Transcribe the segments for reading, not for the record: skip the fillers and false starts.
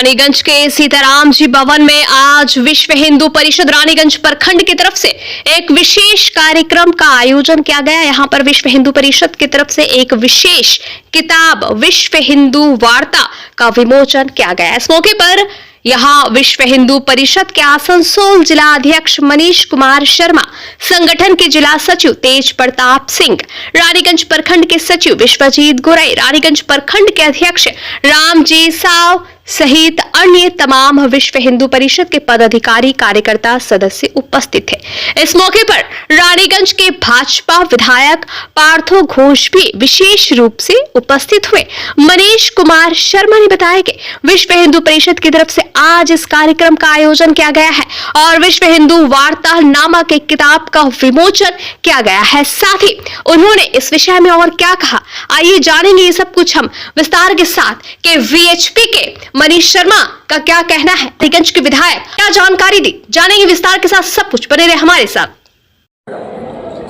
रानीगंज के सीताराम जी भवन में आज विश्व हिंदू परिषद रानीगंज प्रखंड की तरफ से एक विशेष कार्यक्रम का आयोजन किया गया। यहाँ पर विश्व हिंदू परिषद की तरफ से एक विशेष किताब विश्व हिंदू वार्ता का विमोचन किया गया। इस मौके पर यहाँ विश्व हिंदू परिषद के आसनसोल जिला अध्यक्ष मनीष कुमार शर्मा, संगठन के जिला सचिव तेज प्रताप सिंह, रानीगंज प्रखंड के सचिव विश्वजीत गोराई, रानीगंज प्रखंड के अध्यक्ष रामजी साव सहित अन्य तमाम विश्व हिंदू परिषद के पदाधिकारी, कार्यकर्ता, सदस्य उपस्थित थे। इस मौके पर रानीगंज के भाजपा विधायक पार्थो घोष भी विशेष रूप से उपस्थित हुए। मनीष कुमार शर्मा ने बताया कि विश्व हिंदू परिषद की तरफ से आज इस कार्यक्रम का आयोजन किया गया है और विश्व हिंदू वार्ता नामक एक किताब का विमोचन किया गया है। साथ ही उन्होंने इस विषय में और क्या कहा, आइए जानेंगे ये सब कुछ हम विस्तार के साथ कि वीएचपी के मनीष शर्मा का क्या कहना है, रानीगंज के विधायक क्या जानकारी दी, जानेंगे विस्तार के साथ। सब कुछ बने रहे हमारे साथ।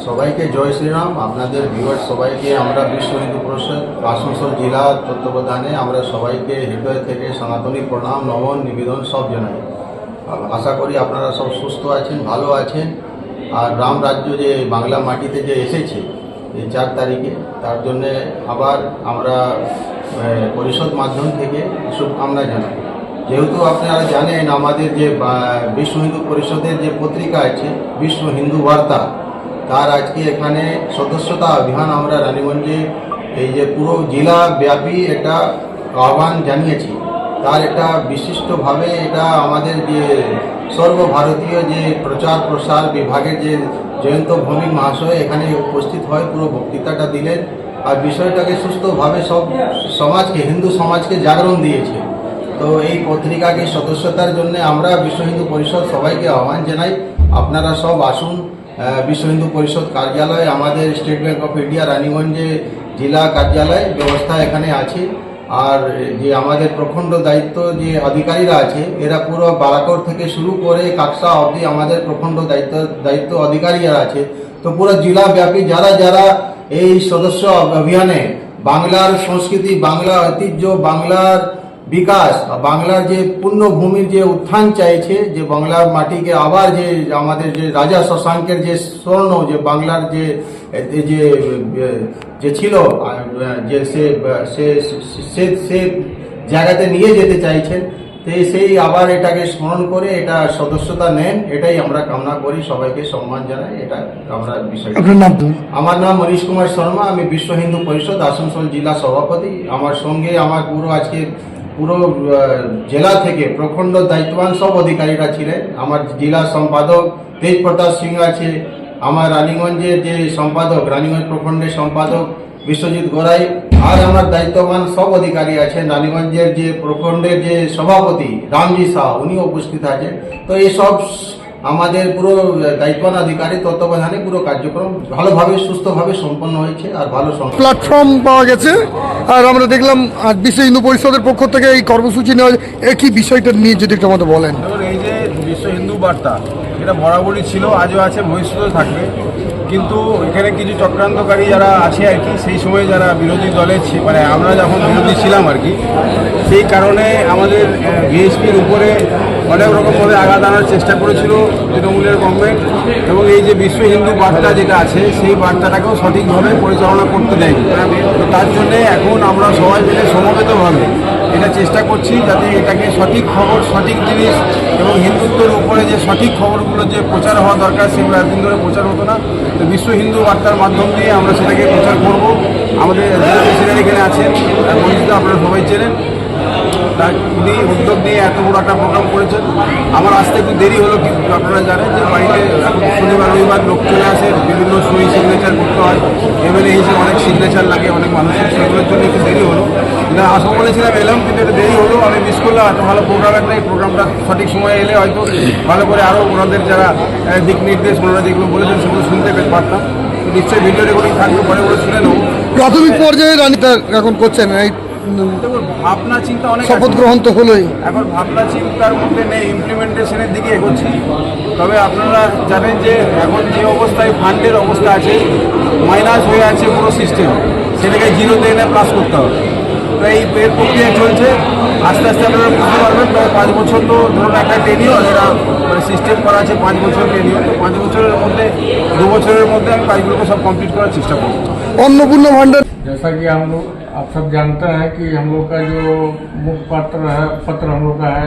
সবাইকে জয় শ্রীরাম। আপনাদের ভিউয়ার্স সবাইকে আমরা বিশ্ব হিন্দু পরিষদ আসানসোল জেলা তত্ত্বাবধানে আমরা সবাইকে হৃদয় থেকে সনাতনী প্রণাম নমন নিবেদন সব জানাই। আশা করি আপনারা সব সুস্থ আছেন, ভালো আছেন। আর রাম রাজ্য যে বাংলা মাটিতে যে এসেছে এই 4 তারিখে, তার জন্য আবার আমরা পরিষদ মাধ্যম থেকে শুভকামনা জানাই। যেহেতু আপনারা জানেন আমাদের যে বিশ্ব হিন্দু পরিষদের যে পত্রিকা আছে বিশ্ব হিন্দু বার্তা, তার আজকে এখানে সদস্যতা অভিযান আমরা রানীগঞ্জে এই যে পুরো জেলা ব্যাপী একটা আহ্বান জানিয়েছি। তার একটা বিশিষ্টভাবে এটা আমাদের যে সর্বভারতীয় যে প্রচার প্রসার বিভাগের যে জয়ন্ত ভৌমিক মহাশয় এখানে উপস্থিত হয়, পুরো বক্তৃতাটা দিলেন আর বিষয়টাকে সুস্থভাবে সব সমাজকে, হিন্দু সমাজকে জাগরণ দিয়েছে। তো এই পত্রিকাকে সদস্যতার জন্য আমরা বিশ্ব হিন্দু পরিষদ সবাইকে আহ্বান জানাই, আপনারা সব আসুন। বিশ্ব হিন্দু পরিষদ কার্যালয় আমাদের স্টেট ব্যাংক অফ ইন্ডিয়া রানীগঞ্জে জেলা কার্যালয় ব্যবস্থা এখানে আছে। আর যে আমাদের প্রখণ্ড দায়িত্ব যে অধিকারীরা আছে এরা পুরো বারাকর থেকে শুরু করে কাকসা অবধি আমাদের প্রখণ্ড দায়িত্ব অধিকারীরা আছে। তো পুরো জেলা ব্যাপী যারা যারা এই সদস্য অভিযানে বাংলার সংস্কৃতি, বাংলা ঐতিহ্য, বাংলার বিকাশ, বাংলার যে পুণ্যভূমির যে উত্থান চাইছে, যে বাংলার মাটিকে আবার যে আমাদের যে রাজা শশাঙ্কের যে স্বর্ণ, যে বাংলার যে যে ছিল যে সে জায়গাতে নিয়ে যেতে চাইছেন, তো সেই আবার এটাকে স্মরণ করে এটা সদস্যতা নেন, এটাই আমরা কামনা করি। সবাইকে সম্মান জানাই, এটা আমরা বিষয়। আমার নাম মনীষ কুমার শর্মা, আমি বিশ্ব হিন্দু পরিষদ আসানসোল জেলা সভাপতি। আমার সঙ্গে আমার পুরো জেলা থেকে প্রখণ্ড দায়িত্ববান সব অধিকারীরা ছিলেন। আমার জেলা সম্পাদক তেজ প্রতাপ সিং আছে, আমার রানীগঞ্জের যে সম্পাদক, রানীগঞ্জ প্রখণ্ডের সম্পাদক বিশ্বজিৎ গোরাই, আর আমার দায়িত্ববান সব অধিকারী আছেন। রানীগঞ্জের যে প্রখণ্ডের যে সভাপতি রামজি সাহ, উনিও উপস্থিত আছেন। তো এইসব আমাদের পুরো দায়িত্ববান অধিকারী তত্ত্বাবধানে পুরো কার্যক্রম ভালোভাবে সুস্থভাবে সম্পন্ন হয়েছে আর ভালো প্ল্যাটফর্ম পাওয়া গেছে। আর আমরা দেখলাম বিশ্ব হিন্দু পরিষদের পক্ষ থেকে এই কর্মসূচি নেওয়া, একই বিষয়টা নিয়ে যদি একটু আমাদের বলেন। এই যে বিশ্ব হিন্দু বার্তা, এটা বরাবরই ছিল, আজও আছে, ভবিষ্যতেও থাকবে। কিন্তু এখানে কিছু চক্রান্তকারী যারা আছে আর কি, সেই সময় যারা বিরোধী দলে মানে আমরা যখন বিরোধী ছিলাম আর কি, সেই কারণে আমাদের ভিএসপির উপরে অনেক রকমভাবে আঘাত আনার চেষ্টা করেছিল তৃণমূলের গভর্নমেন্ট। এবং এই যে বিশ্ব হিন্দু বার্তা যেটা আছে সেই বার্তাটাকেও সঠিকভাবে পরিচালনা করতে দেয়নি। তো তার জন্যে এখন আমরা সবাই মিলে সমবেতভাবে এটা চেষ্টা করছি যাতে এটাকে সঠিক খবর, সঠিক জিনিস এবং হিন্দুত্বের উপরে যে সঠিক খবরগুলো যে প্রচার হওয়া দরকার সেগুলো একদিন ধরে প্রচার হতো না। তো বিশ্ব হিন্দু বার্তার মাধ্যম দিয়ে আমরা সেটাকে প্রচার করব। আমাদের জেলা প্রেসিডেন্ট এখানে আছেন, আপনারা সবাই চেনেন, তার উনি উদ্যোগ নিয়ে এত বড় একটা প্রোগ্রাম করেছেন। আমার আসতে একটু দেরি হলো, কিন্তু আপনারা জানেন যে বাড়িতে শনিবার রবিবার লোক চলে আসে, বিভিন্ন সই সিগনেচার করতে হয়, এমএলএ হিসেবে অনেক সিগনেচার লাগে, অনেক মানুষের, সেগুলোর জন্য একটু দেরি হলো। না আসবো বলেছিলাম, এলাম, কিন্তু একটু দেরি হলো, আমি মিস করলাম। এত ভালো প্রোগ্রাম একটা, এই প্রোগ্রামটা সঠিক সময়ে এলে হয়তো ভালো করে আরও ওনাদের যারা দিক নির্দেশ ওনারা যেগুলো বলেছেন সেগুলো শুনতে পারতাম। নিশ্চয়ই ভিডিও রেকর্ডিং থাকবে, পরে করে শুনে নেব। প্রাথমিক পর্যায়ে রানীতা এখন করছেন এই ভাবনা চিন্তা, অনেক শপথ গ্রহণ তো হলোই, এখন ভাবনা চিন্তার মধ্যে নেই, ইমপ্লিমেন্টেশনের দিকে এগোচ্ছি। তবে আপনারা জানেন যে এখন যে অবস্থায় ফান্ডের অবস্থা আছে, মাইনাস হয়ে আছে পুরো সিস্টেম, সেটাকে জিরোতে এনে প্লাস করতে হবে। তো এই এর প্রক্রিয়া চলছে, আস্তে আস্তে আপনারা বুঝতে পারবেন। প্রায় 5 বছর তো ধরুন একটা টেনিওর, এটা মানে সিস্টেম করা আছে 5 বছর টেনিওর। তো 5 বছরের মধ্যে 2 বছরের মধ্যে আমি কাজগুলোকে সব কমপ্লিট করার চেষ্টা করব। अन्नपूर्णा भांडार जैसा कि हम लोग आप सब जानते हैं कि हम लोग का जो मुख्य पत्र हम लोग का है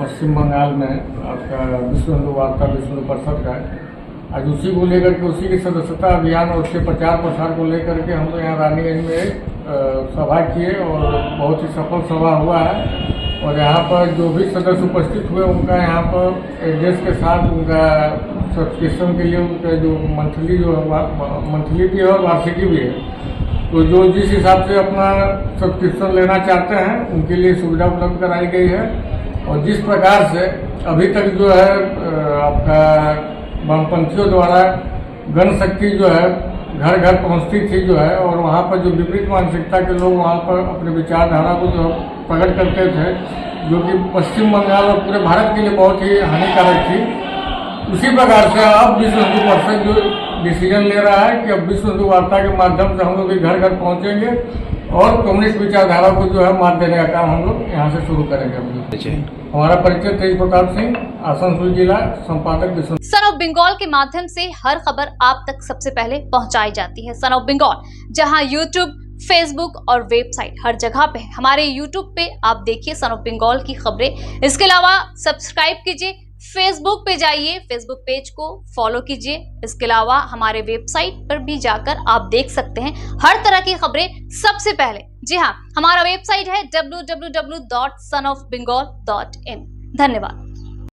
पश्चिम बंगाल में आपका विश्व हिंदू वार्ता विश्व हिंदू परिषद का है। आज उसी को लेकर के उसी की सदस्यता अभियान और उसके प्रचार प्रसार को लेकर के हम लोग यहाँ रानीगंज में एक सभा किए और बहुत ही सफल सभा हुआ है। और यहाँ पर जो भी सदस्य उपस्थित हुए उनका यहाँ पर एड्रेस के साथ उनका सब्सक्रिप्शन के लिए उनका जो मंथली भी है और वार्षिकी भी है। तो जो जिस हिसाब से अपना सब्सक्रिप्शन लेना चाहते हैं उनके लिए सुविधा उपलब्ध कराई गई है। और जिस प्रकार से अभी तक जो है आपका वामपंथियों द्वारा जनशक्ति जो है घर घर पहुंचती थी जो है, और वहाँ पर जो विपरीत मानसिकता के लोग वहाँ पर अपने विचारधारा को जो प्रकट करते थे, जो कि पश्चिम बंगाल और पूरे भारत के लिए बहुत ही हानिकारक थी। उसी प्रकार से अब विश्व हिंदू परिषद जो डिसीजन ले रहा है कि अब विश्व हिंदू वार्ता के माध्यम से हम लोग घर घर पहुंचेंगे और कम्युनिस्ट विचारधारा को जो है मात देने का काम हम लोग यहाँ से शुरू करेंगे। हमारा परिचय तेज प्रताप सिंह, आसनसोल जिला संपादक विश्व। सन ऑफ बंगाल के माध्यम से हर खबर आप तक सबसे पहले पहुंचाई जाती है। सन ऑफ बंगाल जहां यूट्यूब, फेसबुक और वेबसाइट हर जगह पे है। हमारे यूट्यूब पे आप देखिए सन ऑफ बंगाल की खबरें। इसके अलावा सब्सक्राइब कीजिए, फेसबुक पे जाइए, फेसबुक पेज को फॉलो कीजिए। इसके अलावा हमारे वेबसाइट पर भी जाकर आप देख सकते हैं हर तरह की खबरें सबसे पहले। जी हाँ, हमारा वेबसाइट है www.sonofbengal.in। धन्यवाद।